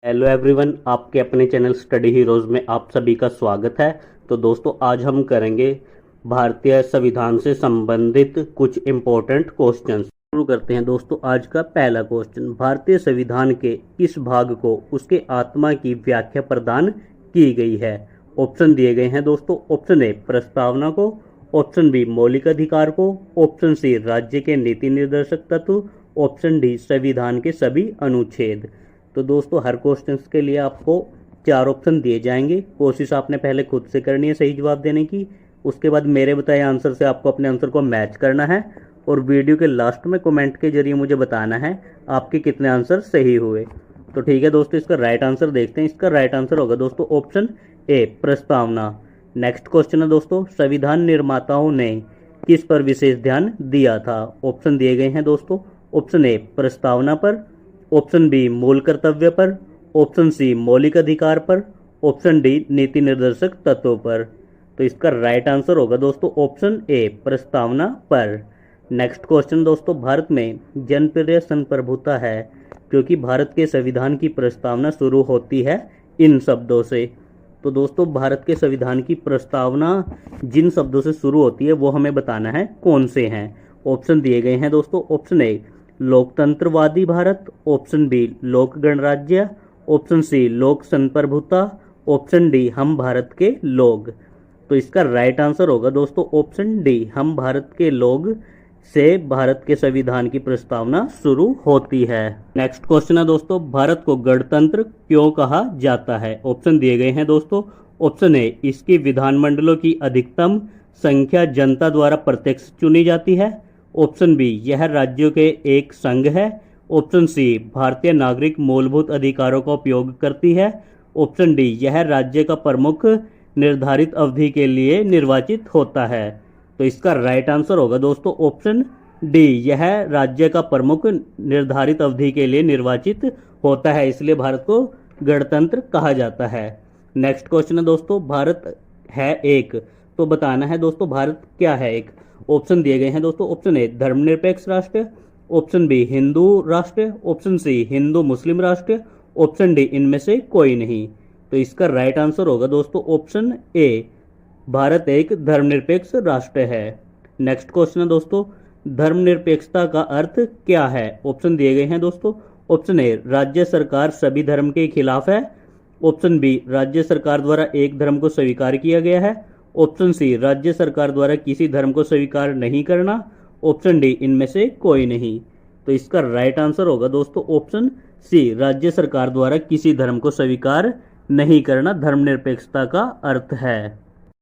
Hello everyone, आपके अपने channel study heroes में आप सभी का स्वागत है। तो दोस्तों, आज हम करेंगे भारतीय संविधान से संबंधित कुछ इम्पोर्टेंट क्वेश्चंस। शुरू करते हैं दोस्तों। आज का पहला क्वेश्चन, भारतीय संविधान के किस भाग को उसके आत्मा की व्याख्या प्रदान की गई है? ऑप्शन दिए गए हैं दोस्तों। ऑप्शन ए प्रस्तावना को, ऑप्शन बी मौलिक अधिकार को, ऑप्शन सी राज्य के नीति निर्देशक तत्व, ऑप्शन डी संविधान के सभी अनुच्छेद। तो दोस्तों, हर क्वेश्चन के लिए आपको 4 ऑप्शन दिए जाएंगे। कोशिश आपने पहले खुद से करनी है सही जवाब देने की। उसके बाद मेरे बताए आंसर से आपको अपने आंसर को मैच करना है और वीडियो के लास्ट में कमेंट के जरिए मुझे बताना है आपके कितने आंसर सही हुए। तो ठीक है दोस्तों, इसका राइट आंसर देखते हैं। इसका राइट आंसर होगा दोस्तों ऑप्शन ए प्रस्तावना। नेक्स्ट क्वेश्चन है दोस्तों, संविधान निर्माताओं ने किस पर विशेष ध्यान दिया था? ऑप्शन दिए गए हैं दोस्तों। ऑप्शन ए प्रस्तावना पर, ऑप्शन बी मूल कर्तव्य पर, ऑप्शन सी मौलिक अधिकार पर, ऑप्शन डी नीति निर्देशक तत्वों पर। तो इसका राइट आंसर होगा दोस्तों ऑप्शन ए प्रस्तावना पर। नेक्स्ट क्वेश्चन दोस्तों, भारत में जनप्रिय संप्रभुता है क्योंकि भारत के संविधान की प्रस्तावना शुरू होती है इन शब्दों से। तो दोस्तों, भारत के संविधान की प्रस्तावना जिन शब्दों से शुरू होती है वो हमें बताना है कौन से हैं। ऑप्शन दिए गए हैं दोस्तों। ऑप्शन ए लोकतंत्रवादी भारत, ऑप्शन बी लोक गणराज्य, ऑप्शन सी लोक संप्रभुता, ऑप्शन डी हम भारत के लोग। तो इसका राइट आंसर होगा दोस्तों ऑप्शन डी हम भारत के लोग से भारत के संविधान की प्रस्तावना शुरू होती है। नेक्स्ट क्वेश्चन है दोस्तों, भारत को गणतंत्र क्यों कहा जाता है? ऑप्शन दिए गए हैं दोस्तों। ऑप्शन ए इसकी विधानमंडलों की अधिकतम संख्या जनता द्वारा प्रत्यक्ष चुनी जाती है, ऑप्शन बी यह राज्यों के एक संघ है, ऑप्शन सी भारतीय नागरिक मूलभूत अधिकारों का उपयोग करती है, ऑप्शन डी यह राज्य का प्रमुख निर्धारित अवधि के लिए निर्वाचित होता है। तो इसका राइट आंसर होगा दोस्तों ऑप्शन डी यह राज्य का प्रमुख निर्धारित अवधि के लिए निर्वाचित होता है, इसलिए भारत को गणतंत्र कहा जाता है। नेक्स्ट क्वेश्चन है दोस्तों, भारत है एक, तो बताना है दोस्तों भारत क्या है एक। ऑप्शन दिए गए हैं दोस्तों। ऑप्शन ए धर्मनिरपेक्ष राष्ट्र, ऑप्शन बी हिंदू राष्ट्र, ऑप्शन सी हिंदू मुस्लिम राष्ट्र, ऑप्शन डी इनमें से कोई नहीं। तो इसका राइट आंसर होगा दोस्तों ऑप्शन ए भारत एक धर्मनिरपेक्ष राष्ट्र है। नेक्स्ट क्वेश्चन है दोस्तों, धर्मनिरपेक्षता का अर्थ क्या है? ऑप्शन दिए गए हैं दोस्तों। ऑप्शन ए राज्य सरकार सभी धर्म के खिलाफ है, ऑप्शन बी राज्य सरकार द्वारा एक धर्म को स्वीकार किया गया है, ऑप्शन सी राज्य सरकार द्वारा किसी धर्म को स्वीकार नहीं करना, ऑप्शन डी इनमें से कोई नहीं। तो इसका राइट आंसर होगा दोस्तों ऑप्शन सी राज्य सरकार द्वारा किसी धर्म को स्वीकार नहीं करना धर्मनिरपेक्षता का अर्थ है।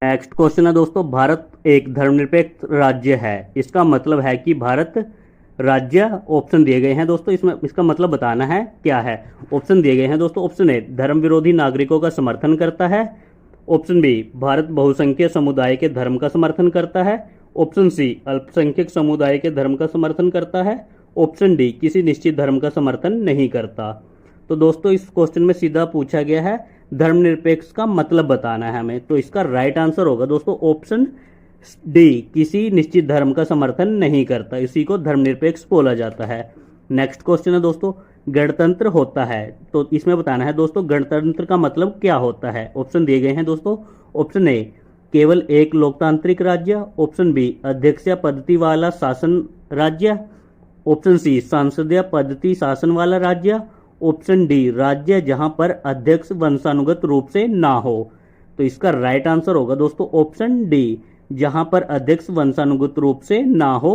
नेक्स्ट क्वेश्चन है दोस्तों, भारत एक धर्मनिरपेक्ष राज्य है, इसका मतलब है कि भारत राज्य। ऑप्शन दिए गए हैं दोस्तों, इसमें इसका मतलब बताना है क्या है। ऑप्शन दिए गए हैं दोस्तों। ऑप्शन ए धर्म विरोधी नागरिकों का समर्थन करता है, ऑप्शन बी भारत बहुसंख्यक समुदाय के धर्म का समर्थन करता है, ऑप्शन सी अल्पसंख्यक समुदाय के धर्म का समर्थन करता है, ऑप्शन डी किसी निश्चित धर्म का समर्थन नहीं करता। तो दोस्तों, इस क्वेश्चन में सीधा पूछा गया है धर्मनिरपेक्ष का मतलब बताना है हमें। तो इसका राइट आंसर होगा दोस्तों ऑप्शन डी किसी निश्चित धर्म का समर्थन नहीं करता, इसी को धर्मनिरपेक्ष बोला जाता है। नेक्स्ट क्वेश्चन है दोस्तों, गणतंत्र होता है, तो इसमें बताना है दोस्तों गणतंत्र का मतलब क्या होता है। ऑप्शन दिए गए हैं दोस्तों। ऑप्शन ए केवल एक लोकतांत्रिक राज्य, ऑप्शन बी अध्यक्षीय पद्धति वाला शासन राज्य, ऑप्शन सी संसदीय पद्धति शासन वाला राज्य, ऑप्शन डी राज्य जहां पर अध्यक्ष वंशानुगत रूप से ना हो। तो इसका राइट आंसर होगा दोस्तों ऑप्शन डी जहां पर अध्यक्ष वंशानुगत रूप से ना हो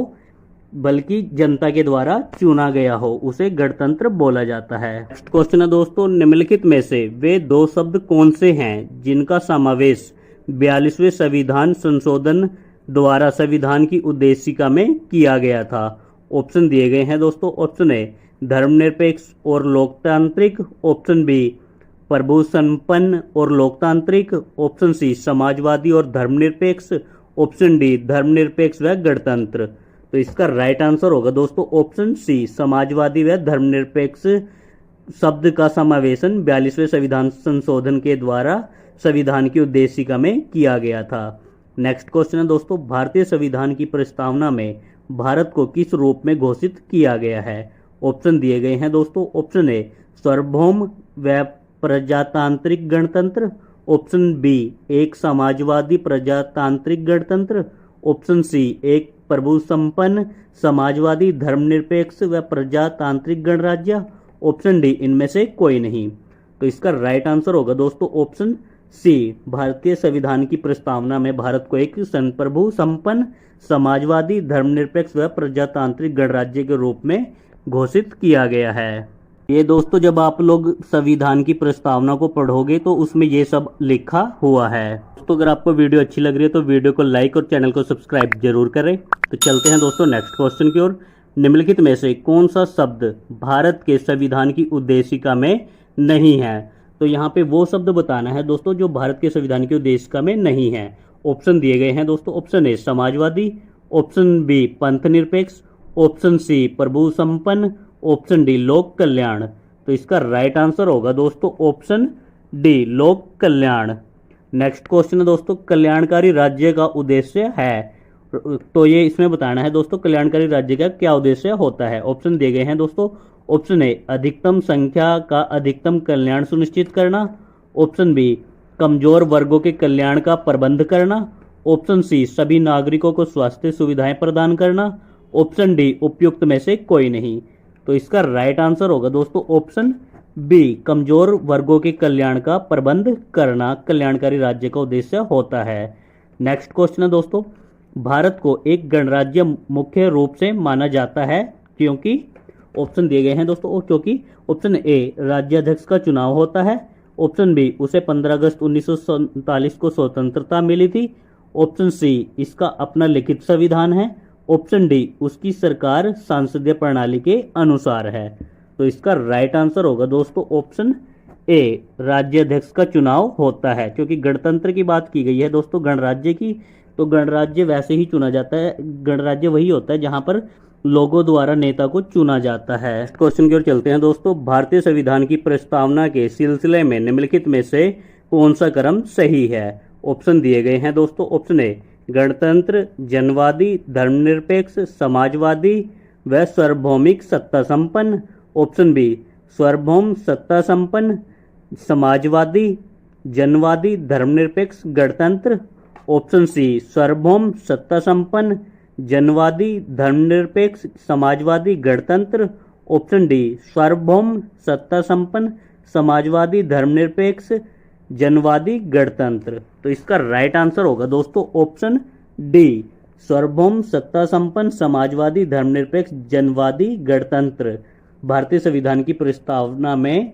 बल्कि जनता के द्वारा चुना गया हो, उसे गणतंत्र बोला जाता है। नेक्स्ट क्वेश्चन है दोस्तों, निम्नलिखित में से वे 2 शब्द कौन से हैं जिनका समावेश 42वें संविधान संशोधन द्वारा संविधान की उद्देशिका में किया गया था? ऑप्शन दिए गए हैं दोस्तों। ऑप्शन ए धर्मनिरपेक्ष और लोकतांत्रिक, ऑप्शन बी प्रभु संपन्न और लोकतांत्रिक, ऑप्शन सी समाजवादी और धर्मनिरपेक्ष, ऑप्शन डी धर्मनिरपेक्ष व गणतंत्र। तो इसका राइट आंसर होगा दोस्तों ऑप्शन सी समाजवादी व धर्मनिरपेक्ष शब्द का समावेशन 42वें संविधान संशोधन के द्वारा संविधान की उद्देशिका में किया गया था। नेक्स्ट क्वेश्चन है दोस्तों, भारतीय संविधान की प्रस्तावना में भारत को किस रूप में घोषित किया गया है? ऑप्शन दिए गए हैं दोस्तों। ऑप्शन ए सार्वभौम व प्रजातांत्रिक गणतंत्र। ऑप्शन बी एक समाजवादी प्रजातांत्रिक गणतंत्र। ऑप्शन सी एक प्रभु संपन्न समाजवादी धर्मनिरपेक्ष व प्रजातांत्रिक गणराज्य। ऑप्शन डी इनमें से कोई नहीं। तो इसका राइट आंसर होगा दोस्तों ऑप्शन सी। भारतीय संविधान की प्रस्तावना में भारत को एक संप्रभु संपन्न समाजवादी धर्मनिरपेक्ष व प्रजातांत्रिक गणराज्य के रूप में घोषित किया गया है। ये दोस्तों जब आप लोग संविधान की प्रस्तावना को पढ़ोगे तो उसमें ये सब लिखा हुआ है। दोस्तों अगर आपको वीडियो अच्छी लग रही है तो वीडियो को लाइक और चैनल को सब्सक्राइब जरूर करें। तो चलते हैं दोस्तों नेक्स्ट क्वेश्चन की ओर। निम्नलिखित में से कौन सा शब्द भारत के संविधान की उद्देशिका में नहीं है? तो यहाँ पे वो शब्द बताना है दोस्तों जो भारत के संविधान की उद्देशिका में नहीं है। ऑप्शन दिए गए हैं दोस्तों। ऑप्शन ए समाजवादी। ऑप्शन बी पंथ निरपेक्ष। ऑप्शन सी प्रभु संपन्न। ऑप्शन डी लोक कल्याण। तो इसका राइट आंसर होगा दोस्तों ऑप्शन डी लोक कल्याण। नेक्स्ट क्वेश्चन है दोस्तों कल्याणकारी राज्य का उद्देश्य है। तो ये इसमें बताना है दोस्तों कल्याणकारी राज्य का क्या उद्देश्य होता है। ऑप्शन दिए गए हैं दोस्तों। ऑप्शन ए अधिकतम संख्या का अधिकतम कल्याण सुनिश्चित करना। ऑप्शन बी कमजोर वर्गों के कल्याण का प्रबंध करना। ऑप्शन सी सभी नागरिकों को स्वास्थ्य सुविधाएं प्रदान करना। ऑप्शन डी उपयुक्त में से कोई नहीं। तो इसका राइट आंसर होगा दोस्तों ऑप्शन बी कमजोर वर्गों के कल्याण का प्रबंध करना कल्याणकारी राज्य का उद्देश्य होता है। नेक्स्ट क्वेश्चन है दोस्तों भारत को एक गणराज्य मुख्य रूप से माना जाता है क्योंकि ऑप्शन दिए गए हैं दोस्तों क्योंकि ऑप्शन ए राज्याध्यक्ष का चुनाव होता है। ऑप्शन बी उसे 15 अगस्त 1947 को स्वतंत्रता मिली थी। ऑप्शन सी इसका अपना लिखित संविधान है। ऑप्शन डी उसकी सरकार संसदीय प्रणाली के अनुसार है। तो इसका राइट आंसर होगा दोस्तों ऑप्शन ए राज्याध्यक्ष का चुनाव होता है क्योंकि गणतंत्र की बात की गई है दोस्तों गणराज्य की। तो गणराज्य वैसे ही चुना जाता है। गणराज्य वही होता है जहां पर लोगों द्वारा नेता को चुना जाता है। क्वेश्चन की ओर चलते हैं दोस्तों भारतीय संविधान की प्रस्तावना के सिलसिले में निम्नलिखित में से कौन सा क्रम सही है? ऑप्शन दिए गए हैं दोस्तों। ऑप्शन ए गणतंत्र जनवादी धर्मनिरपेक्ष समाजवादी व सार्वभौमिक सत्ता संपन्न। ऑप्शन बी सार्वभौम सत्ता संपन्न समाजवादी जनवादी धर्मनिरपेक्ष गणतंत्र। ऑप्शन सी सार्वभौम सत्ता संपन्न जनवादी धर्मनिरपेक्ष समाजवादी गणतंत्र। ऑप्शन डी सार्वभौम सत्ता संपन्न समाजवादी धर्मनिरपेक्ष जनवादी गणतंत्र। तो इसका राइट आंसर होगा दोस्तों ऑप्शन डी सार्वभौम सत्ता संपन्न समाजवादी धर्मनिरपेक्ष जनवादी गणतंत्र भारतीय संविधान की प्रस्तावना में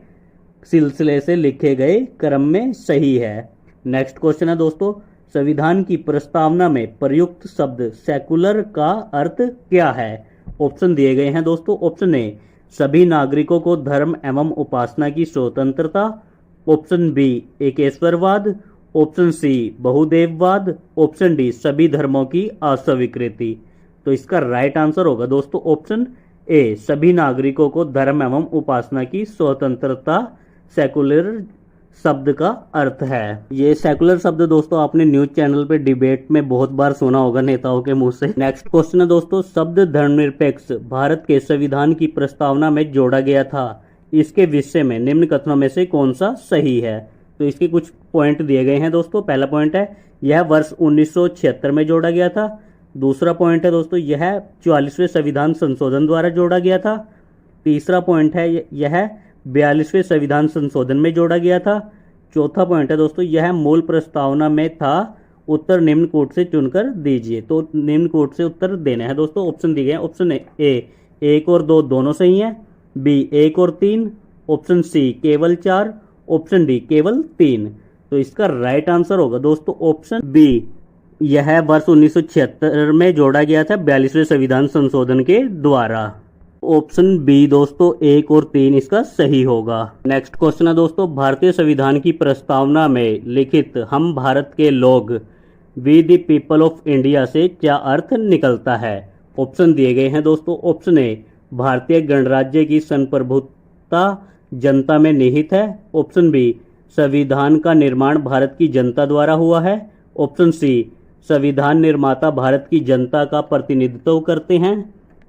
सिलसिले से लिखे गए क्रम में सही है। नेक्स्ट क्वेश्चन है दोस्तों संविधान की प्रस्तावना में प्रयुक्त शब्द सेकुलर का अर्थ क्या है? ऑप्शन दिए गए हैं दोस्तों। ऑप्शन ए सभी नागरिकों को धर्म एवं उपासना की स्वतंत्रता। ऑप्शन बी एकेश्वरवाद। ऑप्शन सी बहुदेववाद। ऑप्शन डी सभी धर्मों की अस्वीकृति। तो इसका राइट आंसर होगा दोस्तों ऑप्शन ए सभी नागरिकों को धर्म एवं उपासना की स्वतंत्रता सेकुलर शब्द का अर्थ है। ये सेकुलर शब्द दोस्तों आपने न्यूज चैनल पे डिबेट में बहुत बार सुना होगा नेताओं के मुंह से। नेक्स्ट क्वेश्चन है दोस्तों शब्द धर्मनिरपेक्ष भारत के संविधान की प्रस्तावना में जोड़ा गया था। इसके विषय में निम्न कथनों में से कौन सा सही है? तो इसके कुछ पॉइंट दिए गए हैं दोस्तों। पहला पॉइंट है यह वर्ष 1976 में जोड़ा गया था। दूसरा पॉइंट है दोस्तों यह 44वें संविधान संशोधन द्वारा जोड़ा गया था। तीसरा पॉइंट है यह 42वें संविधान संशोधन में जोड़ा गया था। चौथा पॉइंट है दोस्तों यह मूल प्रस्तावना में था। उत्तर निम्न कोट से चुनकर दीजिए। तो निम्न कोट से उत्तर देना है दोस्तों। ऑप्शन दिए गए हैं। ऑप्शन ए 1 और 2 दोनों सही हैं। बी 1 और 3। ऑप्शन सी केवल 4। ऑप्शन डी केवल 3। तो इसका राइट आंसर होगा दोस्तों ऑप्शन बी यह वर्ष 1976 में जोड़ा गया था 42वें संविधान संशोधन के द्वारा। ऑप्शन बी दोस्तों 1 और 3 इसका सही होगा। नेक्स्ट क्वेश्चन है दोस्तों भारतीय संविधान की प्रस्तावना में लिखित हम भारत के लोग we the people of India से क्या अर्थ निकलता है? ऑप्शन दिए गए हैं दोस्तों। ऑप्शन ए भारतीय गणराज्य की संप्रभुता जनता में निहित है। ऑप्शन बी संविधान का निर्माण भारत की जनता द्वारा हुआ है। ऑप्शन सी संविधान निर्माता भारत की जनता का प्रतिनिधित्व करते हैं।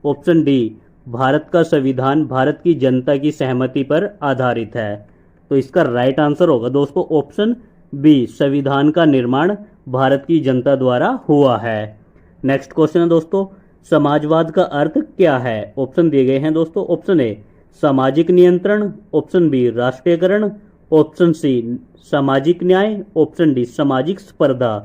ऑप्शन डी भारत का संविधान भारत की जनता की सहमति पर आधारित है। तो तो इसका राइट आंसर होगा दोस्तों ऑप्शन बी, संविधान का निर्माण भारत की जनता द्वारा हुआ है। नेक्स्ट क्वेश्चन है दोस्तों, समाजवाद का अर्थ क्या है? ऑप्शन दिए गए हैं दोस्तों। ऑप्शन ए सामाजिक नियंत्रण, ऑप्शन बी राष्ट्रीयकरण, ऑप्शन सी सामाजिक न्याय, ऑप्शन डी सामाजिक स्पर्धा।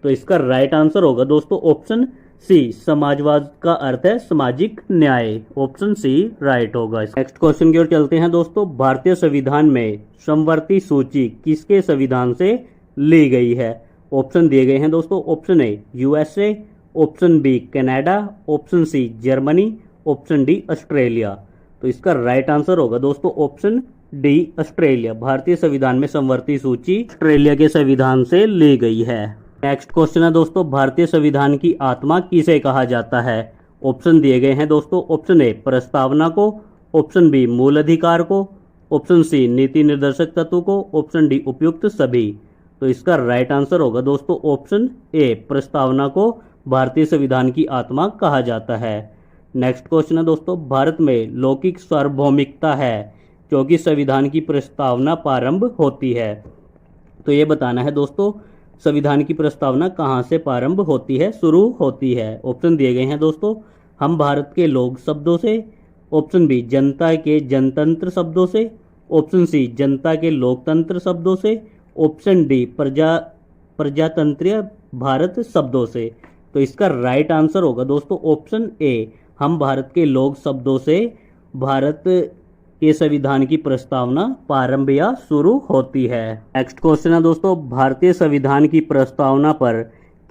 तो इसका राइट आंसर होगा दोस्तों ऑप्शन सी, समाजवाद का अर्थ है सामाजिक न्याय। ऑप्शन सी राइट होगा। नेक्स्ट क्वेश्चन की ओर चलते हैं दोस्तों, भारतीय संविधान में समवर्ती सूची किसके संविधान से ली गई है? ऑप्शन दिए गए हैं दोस्तों। Option A USA, option B Canada, option C Germany, option D Australia. तो इसका राइट आंसर होगा दोस्तों ऑप्शन डी, ऑस्ट्रेलिया। भारतीय संविधान में समवर्ती सूची ऑस्ट्रेलिया के संविधान से ली गई है। नेक्स्ट क्वेश्चन है दोस्तों, भारतीय संविधान की आत्मा किसे कहा जाता है? ऑप्शन दिए गए हैं दोस्तों। ऑप्शन ए प्रस्तावना को, ऑप्शन बी मूल अधिकार को, ऑप्शन सी नीति निर्देशक तत्व को, ऑप्शन डी उपयुक्त सभी। तो इसका राइट आंसर होगा दोस्तों ऑप्शन ए, प्रस्तावना को भारतीय संविधान की आत्मा कहा जाता है। नेक्स्ट क्वेश्चन है दोस्तों, भारत में लौकिक सार्वभौमिकता है क्योंकि संविधान की प्रस्तावना प्रारंभ होती है। तो ये बताना है दोस्तों संविधान की प्रस्तावना कहाँ से प्रारंभ होती है, शुरू होती है। ऑप्शन दिए गए हैं दोस्तों, हम भारत के लोग शब्दों से, ऑप्शन बी जनता के जनतंत्र शब्दों से, ऑप्शन सी जनता के लोकतंत्र शब्दों से, ऑप्शन डी प्रजातंत्रीय भारत शब्दों से। तो इसका राइट आंसर होगा दोस्तों ऑप्शन ए, हम भारत के लोग शब्दों से भारत के संविधान की प्रस्तावना प्रारंभ या शुरू होती है। नेक्स्ट क्वेश्चन है दोस्तों, भारतीय संविधान की प्रस्तावना पर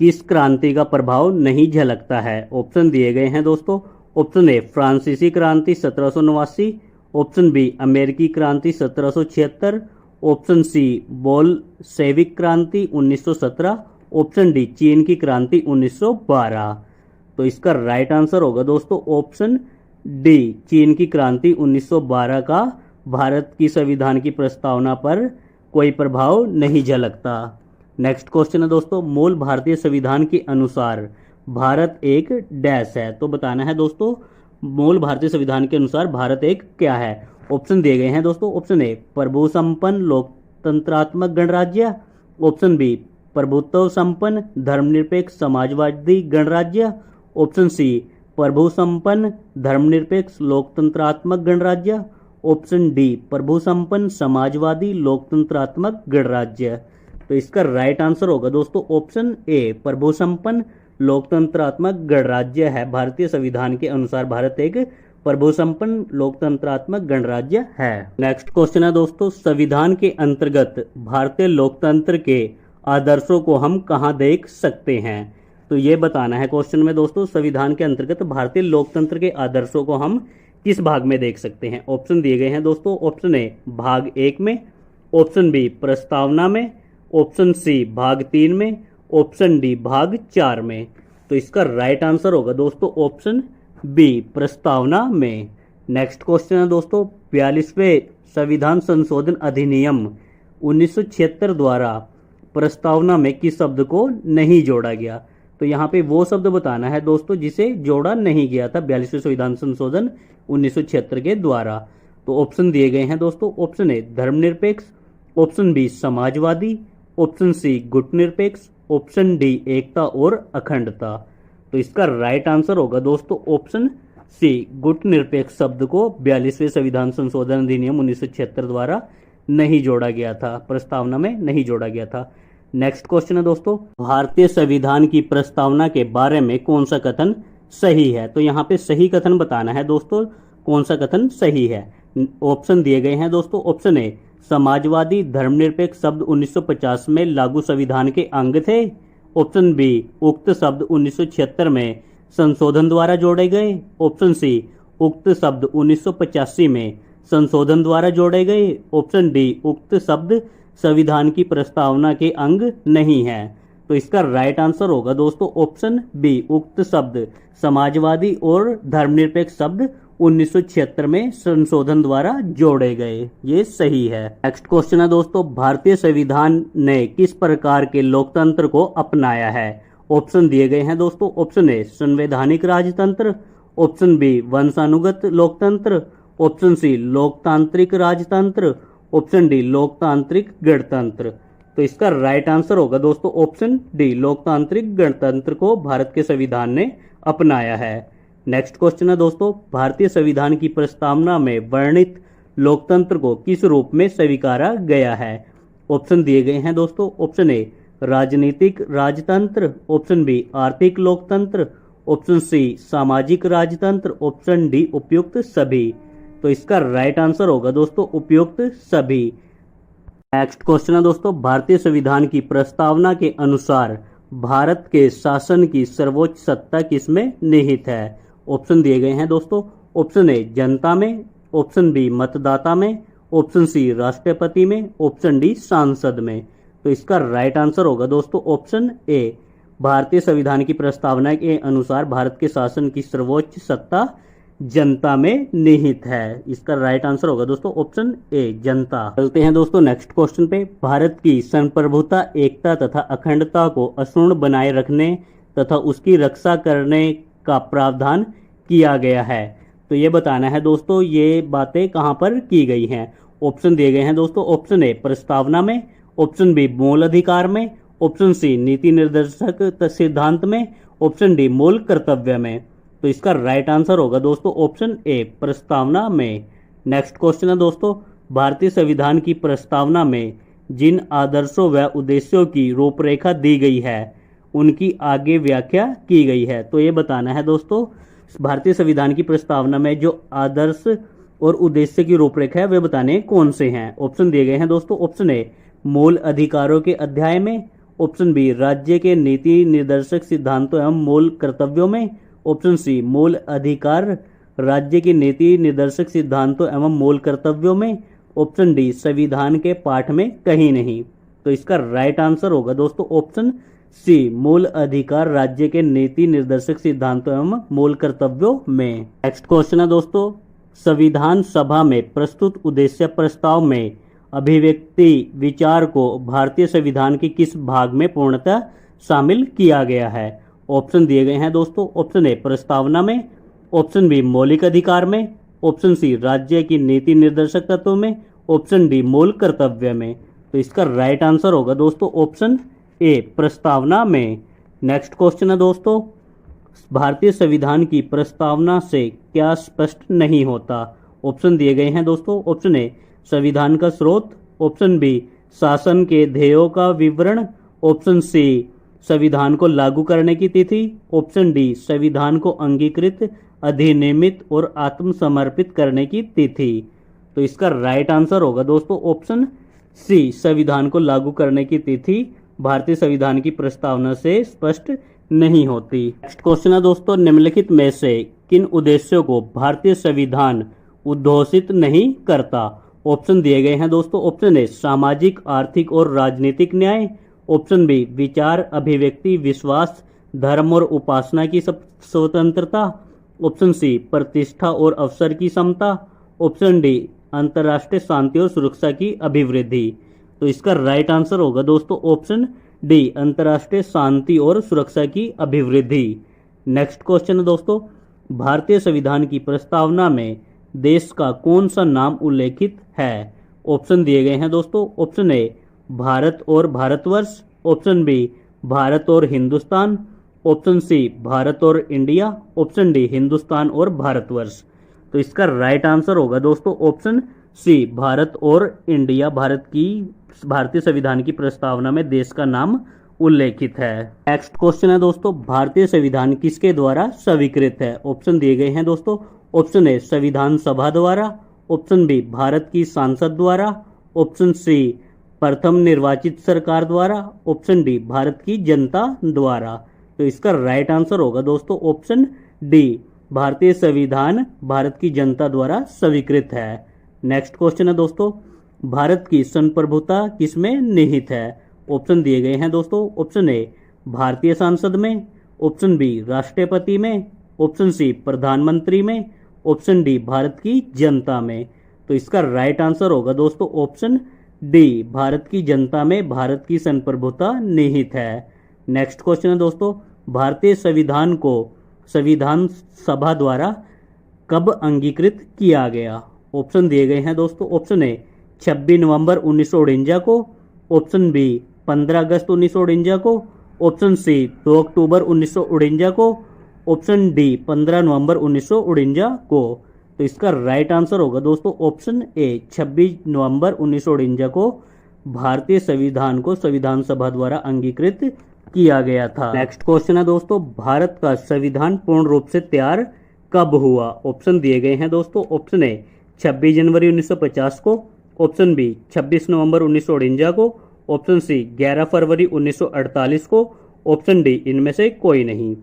किस क्रांति का प्रभाव नहीं झलकता है? ऑप्शन दिए गए हैं दोस्तों। ऑप्शन ए फ्रांसीसी क्रांति 1789, ऑप्शन बी अमेरिकी क्रांति 1776, ऑप्शन सी बोल्शेविक क्रांति 1917, ऑप्शन डी चीन की क्रांति 1912। तो इसका राइट आंसर होगा दोस्तों ऑप्शन डी, चीन की क्रांति 1912 का भारत की संविधान की प्रस्तावना पर कोई प्रभाव नहीं झलकता। नेक्स्ट क्वेश्चन है दोस्तों, मूल भारतीय संविधान के अनुसार भारत एक डैश है। तो बताना है दोस्तों मूल भारतीय संविधान के अनुसार भारत एक क्या है? ऑप्शन दिए गए हैं दोस्तों। ऑप्शन ए प्रभु संपन्न लोकतंत्रात्मक गणराज्य, ऑप्शन बी प्रभुत्व संपन्न धर्मनिरपेक्ष समाजवादी गणराज्य, ऑप्शन सी प्रभु संपन्न धर्मनिरपेक्ष लोकतंत्रात्मक गणराज्य, ऑप्शन डी प्रभु संपन्न समाजवादी लोकतंत्रात्मक गणराज्य। तो इसका राइट आंसर होगा दोस्तों ऑप्शन ए, प्रभु संपन्न लोकतंत्रात्मक गणराज्य है। भारतीय संविधान के अनुसार भारत एक प्रभु संपन्न लोकतंत्रात्मक गणराज्य है। नेक्स्ट क्वेश्चन है दोस्तों, संविधान के अंतर्गत भारतीय लोकतंत्र के आदर्शों को हम कहाँ देख सकते हैं? तो ये बताना है क्वेश्चन में दोस्तों, संविधान के अंतर्गत भारतीय लोकतंत्र के आदर्शों को हम किस भाग में देख सकते हैं? ऑप्शन दिए गए हैं दोस्तों। ऑप्शन ए भाग 1 में, ऑप्शन बी प्रस्तावना में, ऑप्शन सी भाग 3 में, ऑप्शन डी भाग 4 में। तो इसका राइट आंसर होगा दोस्तों ऑप्शन बी, प्रस्तावना में। नेक्स्ट क्वेश्चन है दोस्तों, 42वें संविधान संशोधन अधिनियम 1976 द्वारा प्रस्तावना में किस शब्द को नहीं जोड़ा गया? तो यहाँ पे वो शब्द बताना है दोस्तों जिसे जोड़ा नहीं गया था 42वें संविधान संशोधन 1976 के द्वारा। तो ऑप्शन दिए गए हैं दोस्तों। ऑप्शन ए धर्मनिरपेक्ष, ऑप्शन बी समाजवादी, ऑप्शन सी गुटनिरपेक्ष, ऑप्शन डी एकता और अखंडता। तो इसका राइट आंसर होगा दोस्तों ऑप्शन सी, गुटनिरपेक्ष शब्द को 42वें संविधान संशोधन अधिनियम 1976 द्वारा नहीं जोड़ा गया था, प्रस्तावना में नहीं जोड़ा गया था। नेक्स्ट क्वेश्चन है दोस्तों, भारतीय संविधान की प्रस्तावना के बारे में कौन सा कथन सही है? तो यहाँ पे सही कथन बताना है दोस्तों, कौन सा कथन सही है। ऑप्शन दिए गए हैं दोस्तों। ऑप्शन ए समाजवादी धर्मनिरपेक्ष शब्द 1950 में लागू संविधान के अंग थे, ऑप्शन बी उक्त शब्द 1976 में संशोधन द्वारा जोड़े गए, ऑप्शन सी उक्त शब्द 1985 में संशोधन द्वारा जोड़े गए, ऑप्शन डी उक्त शब्द संविधान की प्रस्तावना के अंग नहीं है। तो इसका राइट आंसर होगा दोस्तों ऑप्शन बी, उक्त शब्द समाजवादी और धर्मनिरपेक्ष शब्द 1976 में संशोधन द्वारा जोड़े गए, ये सही है। नेक्स्ट क्वेश्चन है दोस्तों, भारतीय संविधान ने किस प्रकार के लोकतंत्र को अपनाया है? ऑप्शन दिए गए हैं दोस्तों। ऑप्शन ए संवैधानिक राजतंत्र, ऑप्शन बी वंशानुगत लोकतंत्र, ऑप्शन सी लोकतांत्रिक राजतंत्र, ऑप्शन डी लोकतांत्रिक गणतंत्र। तो इसका राइट आंसर होगा दोस्तों ऑप्शन डी, लोकतांत्रिक गणतंत्र को भारत के संविधान ने अपनाया है। नेक्स्ट क्वेश्चन है दोस्तों, भारतीय संविधान की प्रस्तावना में वर्णित लोकतंत्र को किस रूप में स्वीकारा गया है? ऑप्शन दिए गए हैं दोस्तों, ऑप्शन ए राजनीतिक राजतंत्र, ऑप्शन बी आर्थिक लोकतंत्र, ऑप्शन सी सामाजिक राजतंत्र, ऑप्शन डी उपयुक्त सभी। तो इसका राइट आंसर होगा दोस्तों उपयुक्त सभी। नेक्स्ट क्वेश्चन है दोस्तों, भारतीय संविधान की प्रस्तावना के अनुसार भारत के शासन की सर्वोच्च सत्ता किसमें निहित है? ऑप्शन दिए गए हैं दोस्तों, ऑप्शन ए जनता में, ऑप्शन बी मतदाता में, ऑप्शन सी राष्ट्रपति में, ऑप्शन डी सांसद में। तो इसका राइट आंसर होगा दोस्तों ऑप्शन ए, भारतीय संविधान की प्रस्तावना के अनुसार भारत के शासन की सर्वोच्च सत्ता जनता में निहित है। इसका राइट आंसर होगा दोस्तों ऑप्शन ए, जनता। चलते हैं दोस्तों नेक्स्ट क्वेश्चन पे। भारत की संप्रभुता, एकता तथा अखंडता को अक्षुण्ण बनाए रखने तथा उसकी रक्षा करने का प्रावधान किया गया है। तो ये बताना है दोस्तों ये बातें कहां पर की गई हैं। ऑप्शन दिए गए हैं दोस्तों, ऑप्शन ए प्रस्तावना में, ऑप्शन बी मूल अधिकार में, ऑप्शन सी नीति निर्देशक सिद्धांत में, ऑप्शन डी मूल कर्तव्य में। तो इसका राइट आंसर होगा दोस्तों ऑप्शन ए, प्रस्तावना में। नेक्स्ट क्वेश्चन है दोस्तों, भारतीय संविधान की प्रस्तावना में जिन आदर्शों व उद्देश्यों की रूपरेखा दी गई है उनकी आगे व्याख्या की गई है। तो ये बताना है दोस्तों भारतीय संविधान की प्रस्तावना में जो आदर्श और उद्देश्य की रूपरेखा है वे बताने कौन से हैं। ऑप्शन दिए गए हैं दोस्तों, ऑप्शन ए मूल अधिकारों के अध्याय में, ऑप्शन बी राज्य के नीति निर्देशक सिद्धांतों एवं मूल कर्तव्यों में, ऑप्शन सी मूल अधिकार राज्य की नीति निर्देशक सिद्धांतों एवं मूल कर्तव्यों में, ऑप्शन डी संविधान के पाठ में कहीं नहीं। तो इसका राइट आंसर होगा दोस्तों ऑप्शन सी, मूल अधिकार राज्य के नीति निर्देशक सिद्धांतों एवं मूल कर्तव्यों में। नेक्स्ट क्वेश्चन है दोस्तों, संविधान सभा में प्रस्तुत उद्देश्य प्रस्ताव में अभिव्यक्ति विचार को भारतीय संविधान के किस भाग में पूर्णतः शामिल किया गया है? ऑप्शन दिए गए हैं दोस्तों, ऑप्शन ए प्रस्तावना में, ऑप्शन बी मौलिक अधिकार में, ऑप्शन सी राज्य की नीति निर्देशक तत्वों में, ऑप्शन डी मूल कर्तव्य में। तो इसका राइट आंसर होगा दोस्तों ऑप्शन ए, प्रस्तावना में। नेक्स्ट क्वेश्चन है दोस्तों, भारतीय संविधान की प्रस्तावना से क्या स्पष्ट नहीं होता? ऑप्शन दिए गए हैं दोस्तों, ऑप्शन ए संविधान का स्रोत, ऑप्शन बी शासन के ध्येयों का विवरण, ऑप्शन सी संविधान को लागू करने की तिथि, ऑप्शन डी संविधान को अंगीकृत, अधिनियमित और आत्मसमर्पित करने की तिथि। तो इसका राइट आंसर होगा दोस्तों ऑप्शन सी, संविधान को लागू करने की तिथि भारतीय संविधान की प्रस्तावना से स्पष्ट नहीं होती। नेक्स्ट क्वेश्चन है दोस्तों, निम्नलिखित में से किन उद्देश्यों को भारतीय संविधान उद्घोषित नहीं करता? ऑप्शन दिए गए हैं दोस्तों, ऑप्शन ए सामाजिक आर्थिक और राजनीतिक न्याय, ऑप्शन बी विचार अभिव्यक्ति विश्वास धर्म और उपासना की स्वतंत्रता, ऑप्शन सी प्रतिष्ठा और अवसर की समता, ऑप्शन डी अंतर्राष्ट्रीय शांति और सुरक्षा की अभिवृद्धि। तो इसका राइट आंसर होगा दोस्तों ऑप्शन डी, अंतर्राष्ट्रीय शांति और सुरक्षा की अभिवृद्धि। नेक्स्ट क्वेश्चन है दोस्तों, भारतीय संविधान की प्रस्तावना में देश का कौन सा नाम उल्लेखित है? ऑप्शन दिए गए हैं दोस्तों, ऑप्शन ए भारत और भारतवर्ष, ऑप्शन बी भारत और हिंदुस्तान, ऑप्शन सी भारत और इंडिया, ऑप्शन डी हिंदुस्तान और भारतवर्ष। तो इसका राइट आंसर होगा दोस्तों ऑप्शन सी, भारत और इंडिया। भारतीय संविधान की प्रस्तावना में देश का नाम उल्लेखित है। नेक्स्ट क्वेश्चन है दोस्तों, भारतीय संविधान किसके द्वारा स्वीकृत है? ऑप्शन दिए गए हैं दोस्तों, ऑप्शन ए संविधान सभा द्वारा, ऑप्शन बी भारत की सांसद द्वारा, ऑप्शन सी प्रथम निर्वाचित सरकार द्वारा, ऑप्शन डी भारत की जनता द्वारा। तो इसका राइट आंसर होगा दोस्तों ऑप्शन डी, भारतीय संविधान भारत की जनता द्वारा स्वीकृत है। नेक्स्ट क्वेश्चन है दोस्तों, भारत की संप्रभुता किसमें निहित है? ऑप्शन दिए गए हैं दोस्तों, ऑप्शन ए भारतीय संसद में, ऑप्शन बी राष्ट्रपति में, ऑप्शन सी प्रधानमंत्री में, ऑप्शन डी भारत की जनता में। तो इसका राइट आंसर होगा दोस्तों ऑप्शन डी, भारत की जनता में भारत की संप्रभुता निहित है। नेक्स्ट क्वेश्चन है दोस्तों, भारतीय संविधान को संविधान सभा द्वारा कब अंगीकृत किया गया? ऑप्शन दिए गए हैं दोस्तों, ऑप्शन ए 26 नवंबर 1949 को, ऑप्शन बी 15 अगस्त 1949 को, ऑप्शन सी 2 अक्टूबर 1949 को, ऑप्शन डी 15 नवंबर 1949 को। तो इसका राइट आंसर होगा दोस्तों ऑप्शन ए 26 नवंबर 1949 को भारतीय संविधान को संविधान सभा द्वारा अंगीकृत किया गया था। नेक्स्ट क्वेश्चन है दोस्तों, भारत का संविधान पूर्ण रूप से तैयार कब हुआ? ऑप्शन दिए गए हैं दोस्तों, ऑप्शन ए 26 जनवरी 1950 को, ऑप्शन बी 26 नवंबर 1949 को, ऑप्शन सी 11 फरवरी 1948 को, ऑप्शन डी इनमें से कोई नहीं।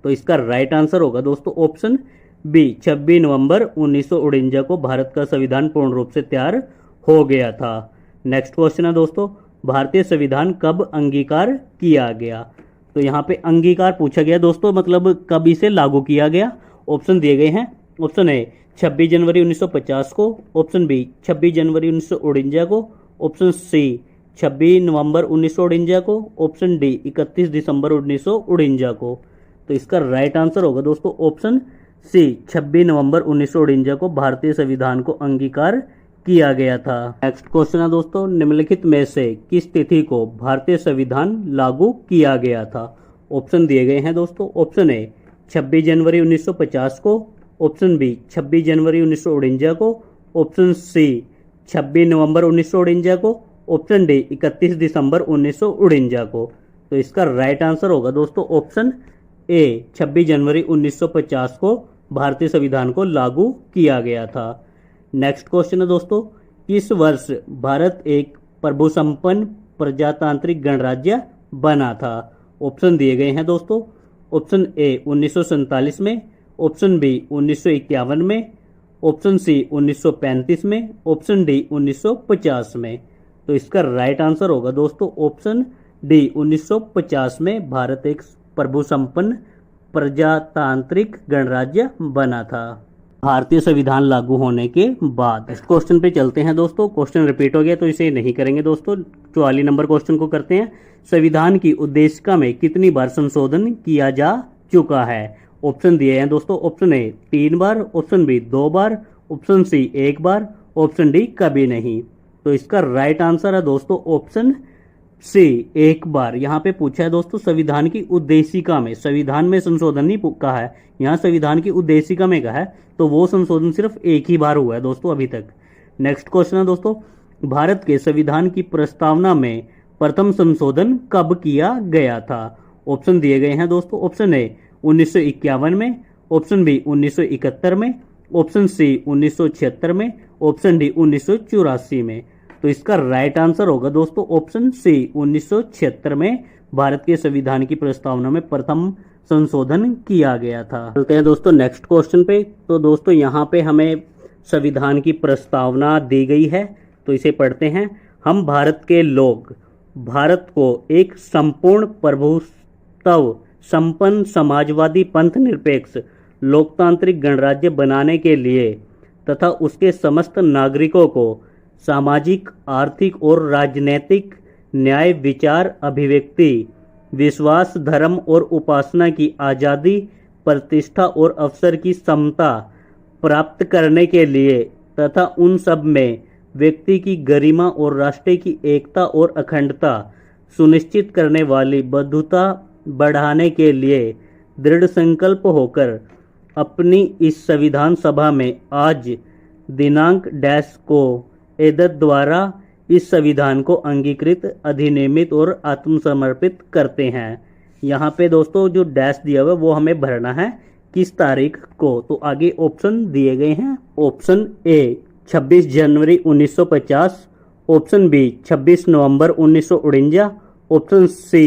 तो इसका राइट आंसर होगा दोस्तों ऑप्शन बी 26 नवंबर 1949 को भारत का संविधान पूर्ण रूप से तैयार हो गया था। नेक्स्ट क्वेश्चन है दोस्तों, भारतीय संविधान कब अंगीकार किया गया? तो यहाँ पे अंगीकार पूछा गया दोस्तों, मतलब कब इसे लागू किया गया। ऑप्शन दिए गए हैं, ऑप्शन ए 26 जनवरी 1950 को, ऑप्शन बी 26 जनवरी 1949 को, ऑप्शन सी 26 नवंबर 1949 को, ऑप्शन डी 31 दिसंबर 1949 को। तो इसका राइट आंसर होगा दोस्तों ऑप्शन सी 26 नवंबर 1949 को भारतीय संविधान को अंगीकार किया गया था। नेक्स्ट क्वेश्चन है दोस्तों, निम्नलिखित में से किस तिथि को भारतीय संविधान लागू किया गया था? ऑप्शन दिए गए हैं दोस्तों, ऑप्शन ए 26 जनवरी 1950 को, ऑप्शन बी 26 जनवरी 1949 को, ऑप्शन सी 26 नवंबर 1949 को, ऑप्शन डी 31 दिसंबर 1949 को। तो इसका राइट आंसर होगा दोस्तों ऑप्शन ए 26 जनवरी 1950 को भारतीय संविधान को लागू किया गया था। नेक्स्ट क्वेश्चन है दोस्तों, किस वर्ष भारत एक प्रभु संपन्न प्रजातांत्रिक गणराज्य बना था? ऑप्शन दिए गए हैं दोस्तों, ऑप्शन ए 1947 में, ऑप्शन बी 1951 में, ऑप्शन सी 1935 में, ऑप्शन डी 1950 में। तो इसका राइट आंसर होगा दोस्तों ऑप्शन डी 1950 में भारत एक प्रभु संपन्न प्रजातांत्रिक गणराज्य बना था भारतीय संविधान लागू होने के बाद। इस क्वेश्चन पे चलते हैं दोस्तों, क्वेश्चन रिपीट हो गया तो इसे नहीं करेंगे दोस्तों। 44 नंबर क्वेश्चन को करते हैं, संविधान की उद्देशिका में कितनी बार संशोधन किया जा चुका है? ऑप्शन दिए हैं दोस्तों, ऑप्शन ए 3 बार, ऑप्शन बी 2 बार, ऑप्शन सी 1 बार, ऑप्शन डी कभी नहीं। तो इसका राइट आंसर है दोस्तों ऑप्शन सी 1 बार। यहाँ पे पूछा है दोस्तों संविधान की उद्देशिका में, संविधान में संशोधन नहीं कहा है, यहाँ संविधान की उद्देशिका में कहा है, तो वो संशोधन सिर्फ 1 ही बार हुआ है दोस्तों अभी तक। नेक्स्ट क्वेश्चन है दोस्तों, भारत के संविधान की प्रस्तावना में प्रथम संशोधन कब किया गया था? ऑप्शन दिए गए हैं दोस्तों, ऑप्शन ए 1951 में, ऑप्शन बी 1971 में, ऑप्शन सी 1976 में, ऑप्शन डी 1984 में। तो इसका राइट आंसर होगा दोस्तों ऑप्शन सी 1976 में भारत के संविधान की प्रस्तावना में प्रथम संशोधन किया गया था। चलते हैं दोस्तों नेक्स्ट क्वेश्चन पे। तो दोस्तों यहाँ पे हमें संविधान की प्रस्तावना दी गई है, तो इसे पढ़ते हैं। हम भारत के लोग भारत को एक संपूर्ण प्रभुत्व संपन्न समाजवादी पंथ निरपेक्ष लोकतांत्रिक गणराज्य बनाने के लिए तथा उसके समस्त नागरिकों को सामाजिक, आर्थिक और राजनैतिक न्याय, विचार, अभिव्यक्ति, विश्वास, धर्म और उपासना की आज़ादी, प्रतिष्ठा और अवसर की समता प्राप्त करने के लिए तथा उन सब में व्यक्ति की गरिमा और राष्ट्र की एकता और अखंडता सुनिश्चित करने वाली बद्धता बढ़ाने के लिए दृढ़ संकल्प होकर अपनी इस संविधान सभा में आज दिनांक डैश को एदत द्वारा इस संविधान को अंगीकृत, अधिनियमित और आत्मसमर्पित करते हैं। यहाँ पे दोस्तों जो डैश दिया हुआ है वो हमें भरना है किस तारीख को। तो आगे ऑप्शन दिए गए हैं, ऑप्शन ए 26 जनवरी 1950, ऑप्शन बी 26 नवंबर 1949, ऑप्शन सी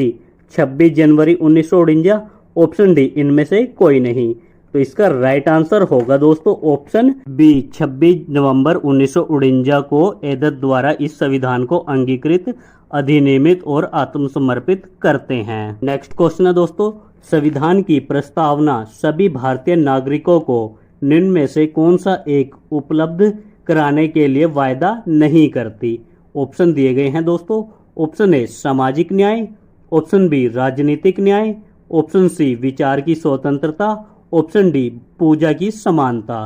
26 जनवरी 1949, ऑप्शन डी इनमें से कोई नहीं। तो इसका राइट आंसर होगा दोस्तों ऑप्शन बी 26 नवंबर 1949 को एदत द्वारा इस संविधान को अंगीकृत, अधिनियमित और आत्मसमर्पित करते हैं। नेक्स्ट क्वेश्चन है दोस्तों, संविधान की प्रस्तावना सभी भारतीय नागरिकों को निम्न में से कौन सा एक उपलब्ध कराने के लिए वायदा नहीं करती? ऑप्शन दिए गए हैं दोस्तों, ऑप्शन ए सामाजिक न्याय, ऑप्शन बी राजनीतिक न्याय, ऑप्शन सी विचार की स्वतंत्रता, ऑप्शन डी पूजा की समानता।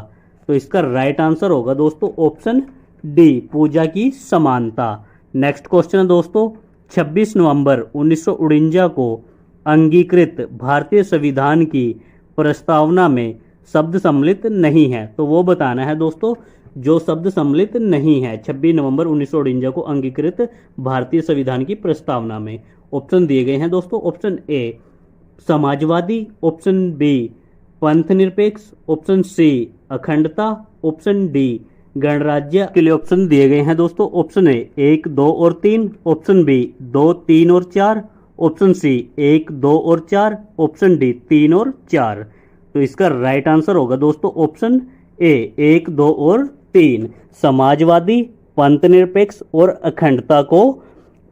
तो इसका राइट आंसर होगा दोस्तों ऑप्शन डी पूजा की समानता। नेक्स्ट क्वेश्चन है दोस्तों, 26 नवंबर 1949 को अंगीकृत भारतीय संविधान की प्रस्तावना में शब्द सम्मिलित नहीं है, तो वो बताना है दोस्तों जो शब्द सम्मिलित नहीं है 26 नवंबर 1949 को अंगीकृत भारतीय संविधान की प्रस्तावना में। ऑप्शन दिए गए हैं दोस्तों, ऑप्शन ए समाजवादी, ऑप्शन बी पंथ निरपेक्ष, ऑप्शन सी अखंडता, ऑप्शन डी गणराज्य। के लिए ऑप्शन दिए गए हैं दोस्तों, ऑप्शन ए 1, 2 और 3, ऑप्शन बी 2, 3 और 4, ऑप्शन सी 1, 2 और 4, ऑप्शन डी 3 और 4। तो इसका राइट आंसर होगा दोस्तों ऑप्शन ए 1, 2 और 3। समाजवादी, पंथ निरपेक्ष और अखंडता को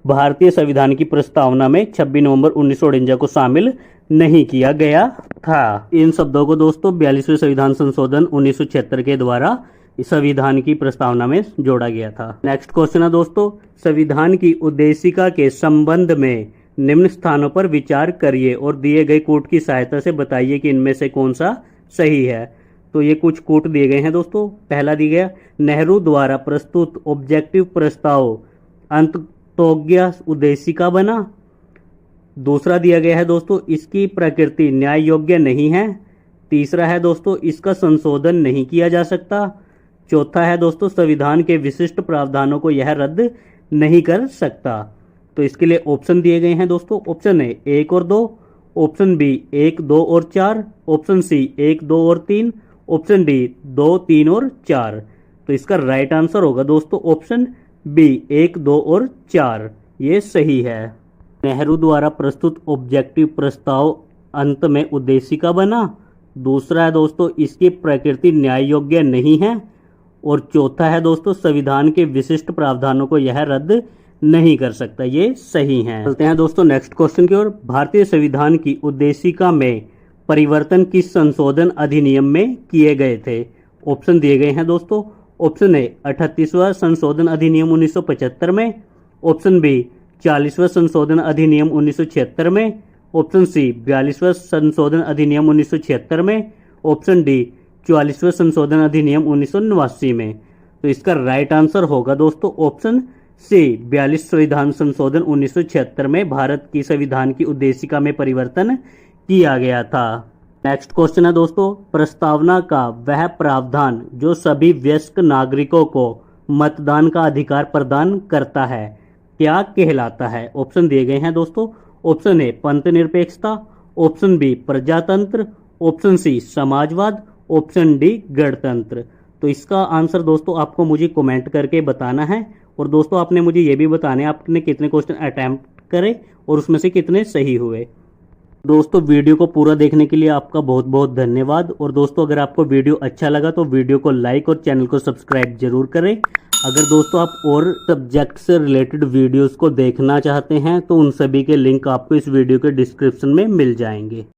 भारतीय संविधान की प्रस्तावना में 26 नवंबर 1949 को शामिल नहीं किया गया था। इन शब्दों को दोस्तों 42वें संविधान संशोधन 1976 के द्वारा संविधान की प्रस्तावना में जोड़ा गया था। नेक्स्ट क्वेश्चन है दोस्तों, संविधान की उद्देशिका के संबंध में निम्न स्थानों पर विचार करिए और दिए गए कोट की सहायता से बताइए कि इनमें से कौन सा सही है। तो ये कुछ कोट दिए गए हैं दोस्तों। पहला दिया गया, नेहरू द्वारा प्रस्तुत ऑब्जेक्टिव प्रस्ताव अंततोज्ञ उद्देशिका बना। दूसरा दिया गया है दोस्तों, इसकी प्रकृति न्याय योग्य नहीं है। तीसरा है दोस्तों, इसका संशोधन नहीं किया जा सकता। चौथा है दोस्तों, संविधान के विशिष्ट प्रावधानों को यह रद्द नहीं कर सकता। तो इसके लिए ऑप्शन दिए गए हैं दोस्तों, ऑप्शन ए 1 और 2, ऑप्शन बी 1, 2 और 4, ऑप्शन सी 1, 2 और 3, ऑप्शन डी 2, 3 और 4। तो इसका राइट आंसर होगा दोस्तों ऑप्शन बी 1, 2 और 4, ये सही है। नेहरू द्वारा प्रस्तुत ऑब्जेक्टिव प्रस्ताव अंत में उद्देशिका बना। दूसरा है दोस्तों, इसकी प्रकृति न्याय योग्य नहीं है। और चौथा है दोस्तों, संविधान के विशिष्ट प्रावधानों को यह रद्द नहीं कर सकता, ये सही है। चलते हैं दोस्तों नेक्स्ट क्वेश्चन की ओर। भारतीय संविधान की उद्देशिका में परिवर्तन किस संशोधन अधिनियम में किए गए थे? ऑप्शन दिए गए हैं दोस्तों, ऑप्शन ए 38वां संशोधन अधिनियम 1975 में, ऑप्शन बी 40वां संशोधन अधिनियम 1976 में, ऑप्शन सी 42वां संशोधन अधिनियम 1976 में, ऑप्शन डी 44वां संशोधन अधिनियम 1989 में। तो इसका राइट आंसर होगा दोस्तों ऑप्शन सी 42 संविधान संशोधन 1976 में भारत की संविधान की उद्देशिका में परिवर्तन किया गया था। नेक्स्ट क्वेश्चन है दोस्तों, प्रस्तावना का वह प्रावधान जो सभी वयस्क नागरिकों को मतदान का अधिकार प्रदान करता है क्या कहलाता है? ऑप्शन दिए गए हैं दोस्तों, ऑप्शन ए पंथ निरपेक्षता, ऑप्शन बी प्रजातंत्र, ऑप्शन सी समाजवाद, ऑप्शन डी गणतंत्र। तो इसका आंसर दोस्तों आपको मुझे कमेंट करके बताना है। और दोस्तों आपने मुझे ये भी बताना है आपने कितने क्वेश्चन अटेम्प्ट करे और उसमें से कितने सही हुए। दोस्तों वीडियो को पूरा देखने के लिए आपका बहुत बहुत धन्यवाद। और दोस्तों अगर आपको वीडियो अच्छा लगा तो वीडियो को लाइक और चैनल को सब्सक्राइब जरूर करें। अगर दोस्तों आप और सब्जेक्ट से रिलेटेड वीडियोस को देखना चाहते हैं तो उन सभी के लिंक आपको इस वीडियो के डिस्क्रिप्शन में मिल जाएंगे।